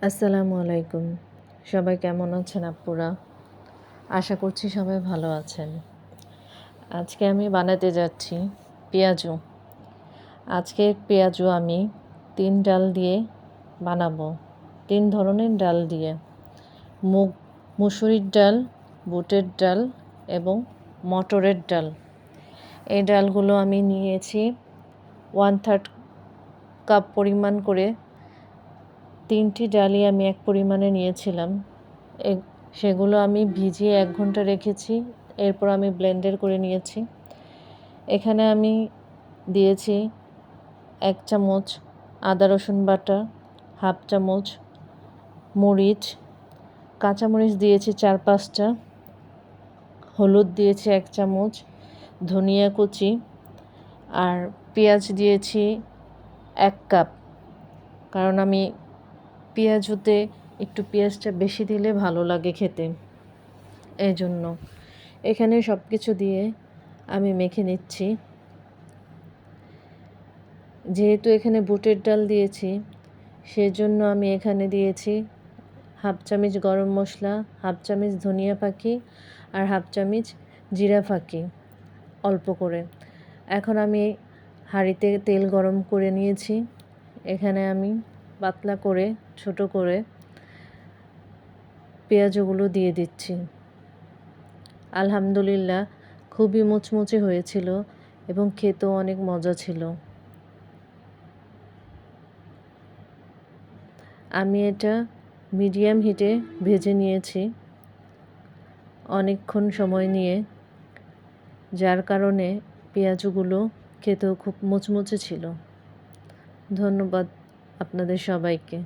আসসালামু আলাইকুম। সবাই কেমন আছেন আপুরা? আশা করছি সবাই ভালো আছেন। আজকে আমি বানাতে যাচ্ছি পেঁয়াজু। আজকের পেঁয়াজু আমি ৩ ডাল দিয়ে বানাবো। ৩ ধরনের ডাল দিয়ে। মুসুরির ডাল, বুটের ডাল এবং মটরের ডাল। এই ডালগুলো আমি নিয়েছি 1/3 কাপ পরিমাণ করে। 3টি ডালই আমি এক পরিমাণে নিয়েছিলাম। সেগুলো আমি ভিজিয়ে 1 ঘন্টা রেখেছি। এরপর আমি ব্লেন্ডার করে নিয়েছি। এখানে আমি দিয়েছি 1 চামচ আদা রসুন বাটা, 1/2 চামচ মরিচ, কাঁচামরিচ দিয়েছি 4-5টা, হলুদ দিয়েছি 1 চামচ, ধনিয়া কুচি আর পেঁয়াজ দিয়েছি 1 কাপ। কারণ আমি পেঁয়াজুতে একটু পেঁয়াজটা বেশি দিলে ভালো লাগে খেতে, এই জন্য। এখানে সব কিছু দিয়ে আমি মেখে নিচ্ছি। যেহেতু এখানে বুটের ডাল দিয়েছি, সেজন্য আমি এখানে দিয়েছি 1/2 চামচ গরম মশলা, 1/2 চামচ ধনিয়া ফাঁকি আর 1/2 চামচ জিরা ফাঁকি, অল্প করে। এখন আমি হাঁড়িতে তেল গরম করে নিয়েছি। এখানে আমি পাতলা করে ছোট করে পেঁয়াজগুলো দিয়ে দিচ্ছি। আলহামদুলিল্লাহ খুবই মুচমুচে হয়েছিল এবং খেতেও অনেক মজা ছিল। আমি এটা মিডিয়াম হিটে ভেজে নিয়েছি অনেকক্ষণ সময় নিয়ে, যার কারণে পেঁয়াজগুলো খেতেও খুব মুচমুচে ছিল। ধন্যবাদ আপনাদের সবাইকে।